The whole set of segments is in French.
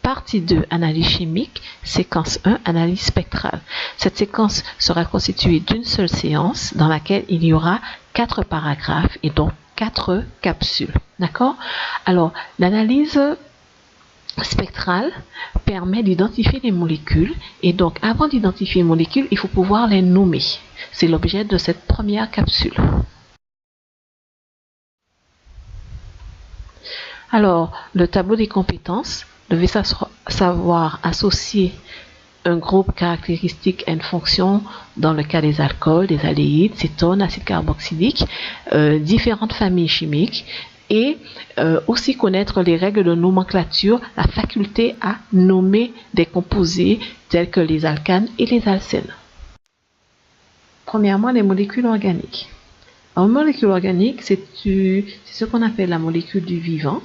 Partie 2, analyse chimique. Séquence 1, analyse spectrale. Cette séquence sera constituée d'une seule séance dans laquelle il y aura 4 paragraphes et donc 4 capsules. D'accord? Alors, l'analyse spectrale permet d'identifier les molécules et donc avant d'identifier les molécules, il faut pouvoir les nommer. C'est l'objet de cette première capsule. Alors, le tableau des compétences devait savoir associer un groupe caractéristique à une fonction dans le cas des alcools, des aldéhydes, cétones, acides carboxyliques, différentes familles chimiques et aussi connaître les règles de nomenclature, la faculté à nommer des composés tels que les alcanes et les alcènes. Premièrement, les molécules organiques. Alors, une molécule organique, c'est ce qu'on appelle la molécule du vivant,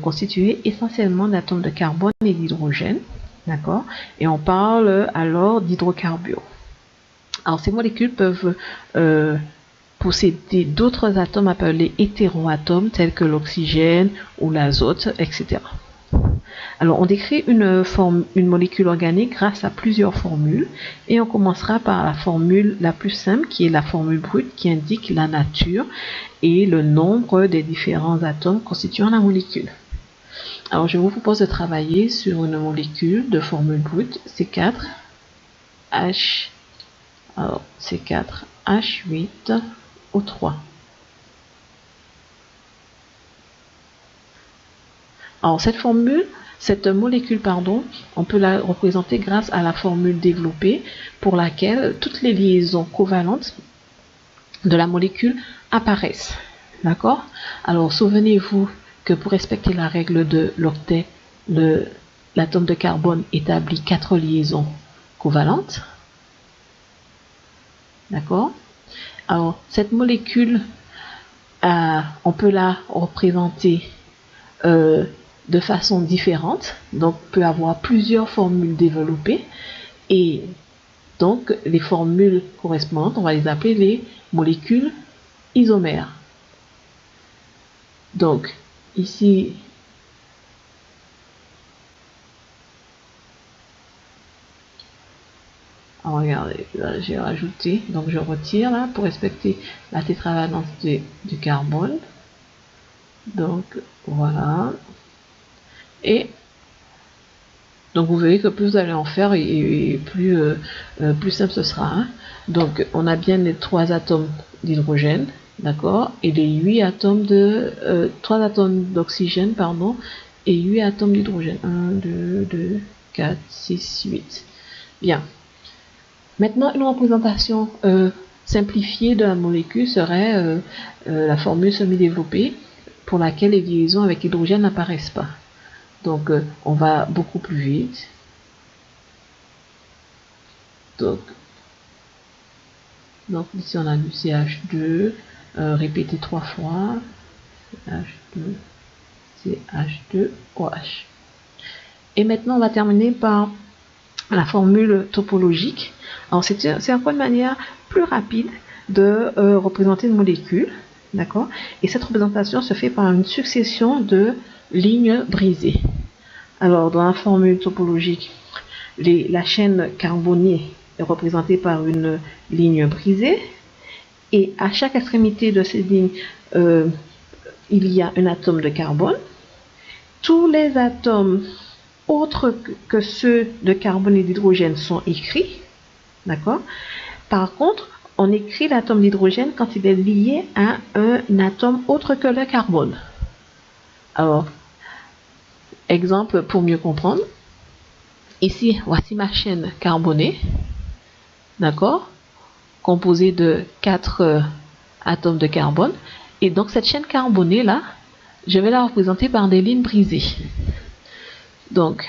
constituée essentiellement d'atomes de carbone et d'hydrogène, d'accord? Et on parle alors d'hydrocarbures. Alors, ces molécules peuvent posséder d'autres atomes appelés hétéroatomes, tels que l'oxygène ou l'azote, etc. Alors, on décrit une molécule organique grâce à plusieurs formules et on commencera par la formule la plus simple qui est la formule brute qui indique la nature et le nombre des différents atomes constituant la molécule. Alors, je vous propose de travailler sur une molécule de formule brute C4H, alors C4H8O3. Alors, cette molécule, on peut la représenter grâce à la formule développée pour laquelle toutes les liaisons covalentes de la molécule apparaissent. D'accord? Alors, souvenez-vous que pour respecter la règle de l'octet, l'atome de carbone établit 4 liaisons covalentes. D'accord? Alors, cette molécule, on peut la représenter de façon différente, donc peut avoir plusieurs formules développées et donc les formules correspondantes, on va les appeler les molécules isomères. Donc ici, regardez, là j'ai rajouté, donc je retire là pour respecter la tétravalence du carbone. Donc voilà. Et donc vous verrez que plus vous allez en faire et plus simple ce sera. Hein. Donc on a bien les 3 atomes d'hydrogène, d'accord, et les 8 atomes 3 atomes d'oxygène, pardon, et 8 atomes d'hydrogène. 1, 2, 2, 4, 6, 8. Bien. Maintenant, une représentation simplifiée de la molécule serait la formule semi-développée pour laquelle les liaisons avec l'hydrogène n'apparaissent pas. Donc, on va beaucoup plus vite. Donc ici, on a du CH2, répété 3 fois, CH2OH. Et maintenant, on va terminer par la formule topologique. Alors, c'est encore une manière plus rapide de représenter une molécule. D'accord? Et cette représentation se fait par une succession de lignes brisées. Alors, dans la formule topologique, la chaîne carbonée est représentée par une ligne brisée. Et à chaque extrémité de ces lignes, il y a un atome de carbone. Tous les atomes autres que ceux de carbone et d'hydrogène sont écrits. D'accord? Par contre, on écrit l'atome d'hydrogène quand il est lié à un atome autre que le carbone. Alors, exemple pour mieux comprendre. Ici, voici ma chaîne carbonée, d'accord, composée de 4 atomes de carbone. Et donc, cette chaîne carbonée là, je vais la représenter par des lignes brisées. Donc,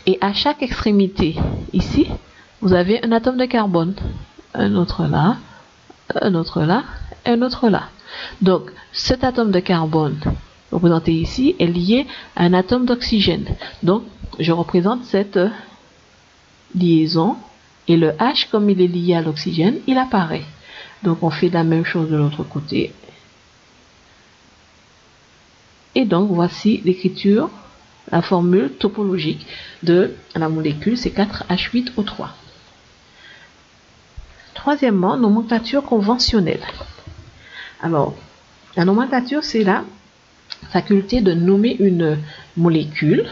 et à chaque extrémité, ici, vous avez un atome de carbone. Un autre là, un autre là, un autre là. Donc, cet atome de carbone représenté ici est lié à un atome d'oxygène. Donc, je représente cette liaison et le H, comme il est lié à l'oxygène, il apparaît. Donc, on fait la même chose de l'autre côté. Et donc, voici l'écriture, la formule topologique de la molécule C4H8O3. Troisièmement, nomenclature conventionnelle. Alors, la nomenclature, c'est la faculté de nommer une molécule.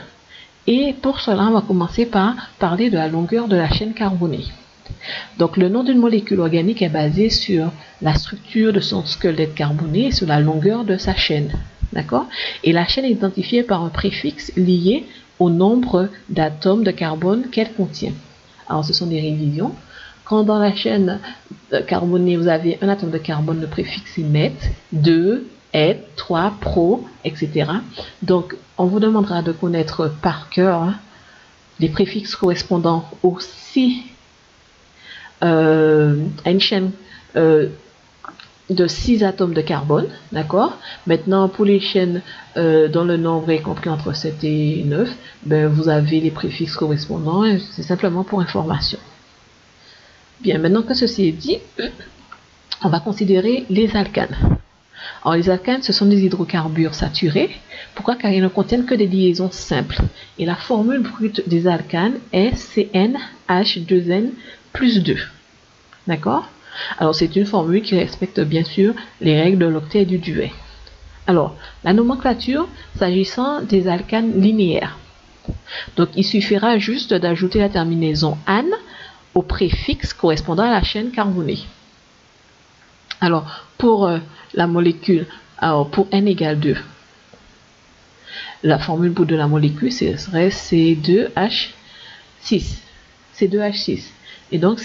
Et pour cela, on va commencer par parler de la longueur de la chaîne carbonée. Donc, le nom d'une molécule organique est basé sur la structure de son squelette carboné et sur la longueur de sa chaîne. D'accord? Et la chaîne est identifiée par un préfixe lié au nombre d'atomes de carbone qu'elle contient. Alors, ce sont des révisions. Quand dans la chaîne carbonée, vous avez un atome de carbone, le préfixe est net, 2, et, 3, pro, etc. Donc, on vous demandera de connaître par cœur les préfixes correspondant aussi à une chaîne de 6 atomes de carbone, d'accord? Maintenant, pour les chaînes dont le nombre est compris entre 7 et 9, ben, vous avez les préfixes correspondants, c'est simplement pour information. Bien, maintenant que ceci est dit, on va considérer les alcanes. Alors, les alcanes, ce sont des hydrocarbures saturés. Pourquoi? Car ils ne contiennent que des liaisons simples. Et la formule brute des alcanes est CnH2n plus 2. D'accord? Alors, c'est une formule qui respecte bien sûr les règles de l'octet et du duet. Alors, la nomenclature, s'agissant des alcanes linéaires. Donc, il suffira juste d'ajouter la terminaison -ane au préfixe correspondant à la chaîne carbonée. Alors, pour la molécule, alors pour n égale 2, la formule brute de la molécule, ce serait C2H6. C2H6. Et donc,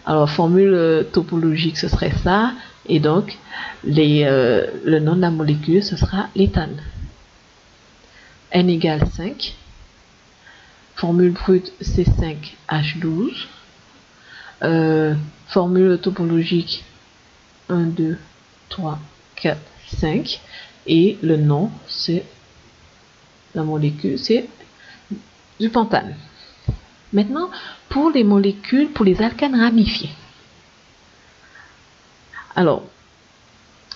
alors formule topologique, ce serait ça. Et donc, le nom de la molécule, ce sera l'éthane. N égale 5. Formule brute, C5H12. Formule topologique 1, 2, 3, 4, 5. Et le nom, c'est la molécule, c'est du pentane. Maintenant, pour les molécules, pour les alcanes ramifiés. Alors,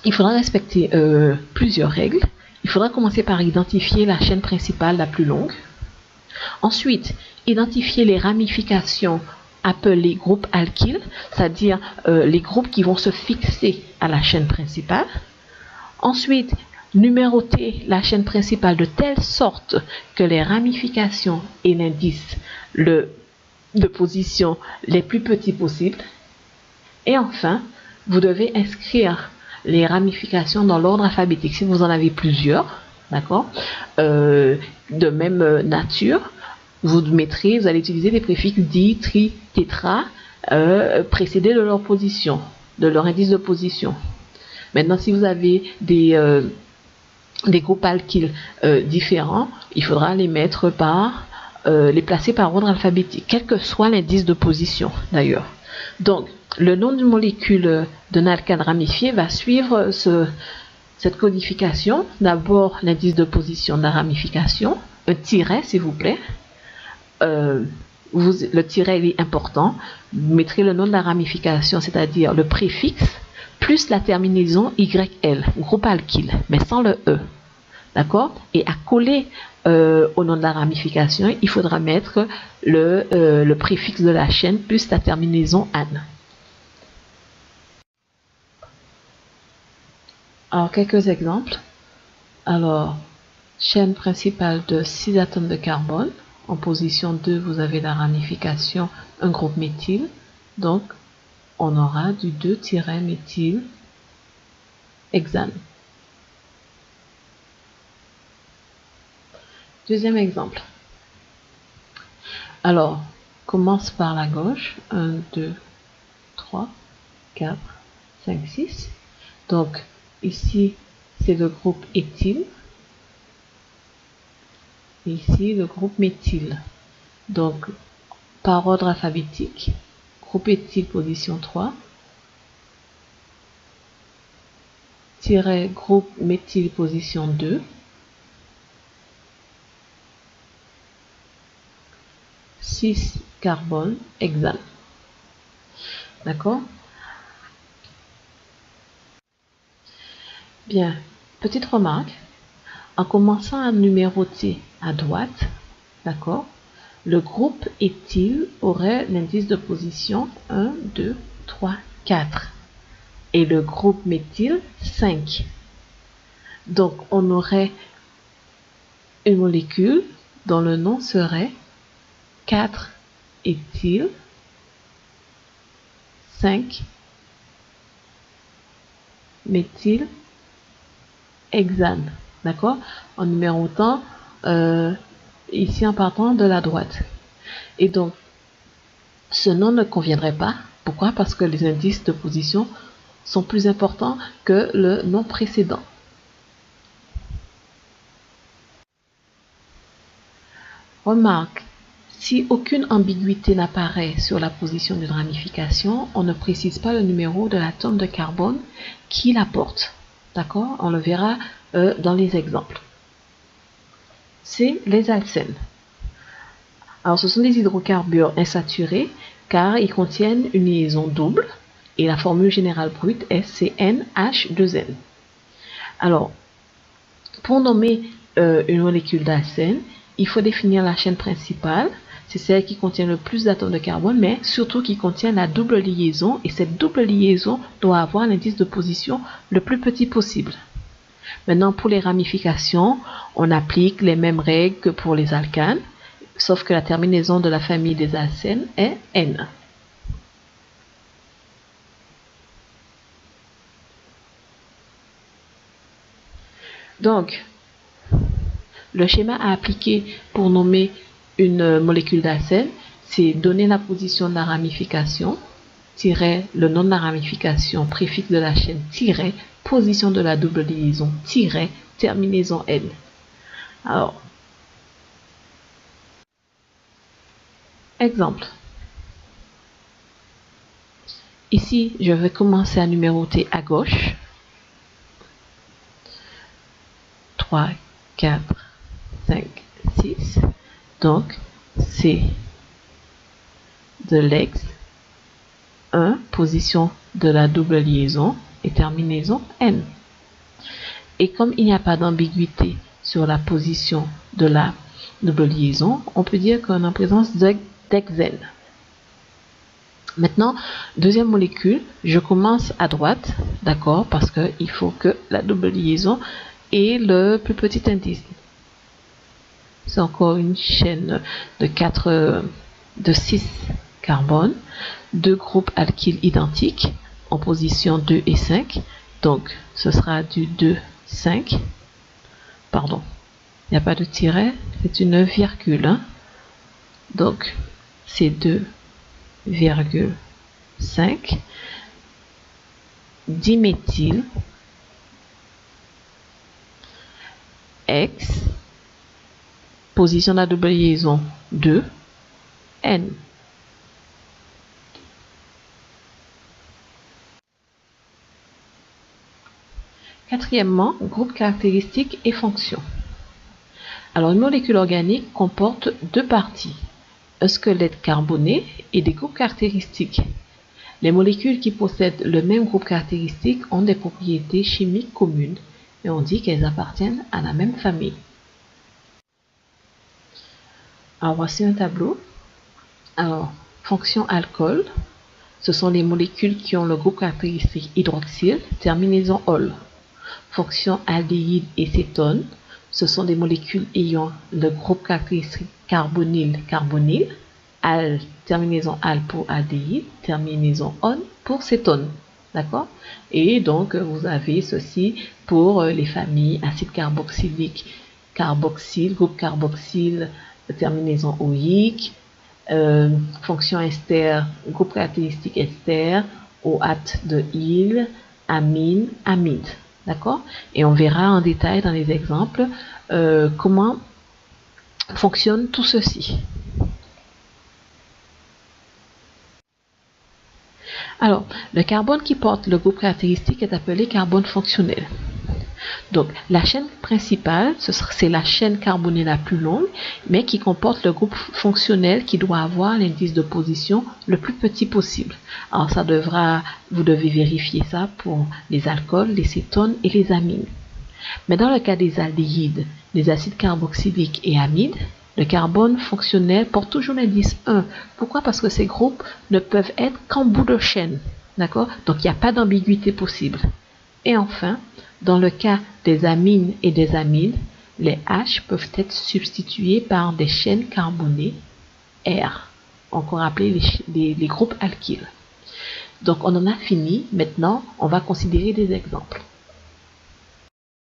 il faudra respecter plusieurs règles. Il faudra commencer par identifier la chaîne principale la plus longue. Ensuite, identifier les ramifications appelés groupes alkyles, c'est-à-dire les groupes qui vont se fixer à la chaîne principale. Ensuite, numéroter la chaîne principale de telle sorte que les ramifications et l'indice de position les plus petits possibles. Et enfin, vous devez inscrire les ramifications dans l'ordre alphabétique. Si vous en avez plusieurs, d'accord, de même nature, vous allez utiliser des préfixes di, tri, tétra, précédés de leur position, de leur indice de position. Maintenant, si vous avez des groupes alkyles différents, il faudra les mettre les placer par ordre alphabétique, quel que soit l'indice de position d'ailleurs. Donc, le nom d'une molécule d'un alcane ramifié va suivre cette codification. D'abord, l'indice de position de la ramification, un tiret s'il vous plaît. Le tiret est important. Vous mettrez le nom de la ramification, c'est-à-dire le préfixe, plus la terminaison YL, groupe alkyle, mais sans le E. D'accord? Et à coller au nom de la ramification, il faudra mettre le préfixe de la chaîne plus la terminaison ane. Alors, quelques exemples. Alors, chaîne principale de 6 atomes de carbone. En position 2, vous avez la ramification, un groupe méthyle. Donc, on aura du 2-méthyle hexane. Deuxième exemple. Alors, commence par la gauche. 1, 2, 3, 4, 5, 6. Donc, ici, c'est le groupe éthyle. Et ici, le groupe méthyle. Donc, par ordre alphabétique, groupe éthyle, position 3. Groupe méthyle, position 2. 6 carbone, hexane. D'accord? Bien, petite remarque. En commençant à numéroter à droite, d'accord, le groupe éthyle aurait l'indice de position 1, 2, 3, 4 et le groupe méthyle 5. Donc, on aurait une molécule dont le nom serait 4-éthyl 5-méthylhexane. D'accord? En numérotant ici en partant de la droite. Et donc, ce nom ne conviendrait pas. Pourquoi? Parce que les indices de position sont plus importants que le nom précédent. Remarque, si aucune ambiguïté n'apparaît sur la position d'une ramification, on ne précise pas le numéro de l'atome de carbone qui la porte. D'accord? On le verra dans les exemples. C'est les alcènes. Alors, ce sont des hydrocarbures insaturés car ils contiennent une liaison double et la formule générale brute est CnH2n. Alors, pour nommer une molécule d'alcène, il faut définir la chaîne principale, c'est celle qui contient le plus d'atomes de carbone, mais surtout qui contient la double liaison, et cette double liaison doit avoir l'indice de position le plus petit possible. Maintenant, pour les ramifications, on applique les mêmes règles que pour les alcanes, sauf que la terminaison de la famille des alcènes est N. Donc, le schéma à appliquer pour nommer une molécule d'alcène, c'est donner la position de la ramification, tiret le nom de la ramification, préfixe de la chaîne, tiret position de la double liaison, tiret terminaison N. Alors, exemple. Ici, je vais commencer à numéroter à gauche. 3, 4, 5, 6. Donc, c'est de l'ex 1, position de la double liaison et terminaison N. Et comme il n'y a pas d'ambiguïté sur la position de la double liaison, on peut dire qu'on est en présence d'hexène. Maintenant, deuxième molécule, je commence à droite, d'accord, parce qu'il faut que la double liaison ait le plus petit indice. C'est encore une chaîne de 6 carbones, deux groupes alkyles identiques en position 2 et 5. Donc, ce sera du 2, 5. Pardon, il n'y a pas de tiret, c'est une virgule. Hein. Donc, c'est 2,5 diméthyl X, position de la double liaison 2, N. Quatrièmement, groupe caractéristique et fonction. Alors, une molécule organique comporte deux parties, un squelette carboné et des groupes caractéristiques. Les molécules qui possèdent le même groupe caractéristique ont des propriétés chimiques communes et on dit qu'elles appartiennent à la même famille. Alors, voici un tableau. Alors, fonction alcool, ce sont les molécules qui ont le groupe caractéristique hydroxyle, terminaison ol. Fonction aldéhyde et cétone, ce sont des molécules ayant le groupe caractéristique carbonyle, al, terminaison al pour aldéhyde, terminaison on pour cétone. D'accord? Et donc, vous avez ceci pour les familles acide carboxylique, carboxyle, groupe carboxyle, terminaison oïque, fonction ester, groupe caractéristique ester, OAT de il, amine, amide. D'accord? Et on verra en détail dans les exemples comment fonctionne tout ceci. Alors, le carbone qui porte le groupe caractéristique est appelé carbone fonctionnel. Donc, la chaîne principale, c'est la chaîne carbonée la plus longue, mais qui comporte le groupe fonctionnel qui doit avoir l'indice de position le plus petit possible. Alors, vous devez vérifier ça pour les alcools, les cétones et les amines. Mais dans le cas des aldéhydes, des acides carboxyliques et amides, le carbone fonctionnel porte toujours l'indice 1. Pourquoi? Parce que ces groupes ne peuvent être qu'en bout de chaîne. D'accord? Donc, il n'y a pas d'ambiguïté possible. Et enfin, dans le cas des amines et des amides, les H peuvent être substitués par des chaînes carbonées R, encore appelées les groupes alkyles. Donc, on en a fini. Maintenant, on va considérer des exemples.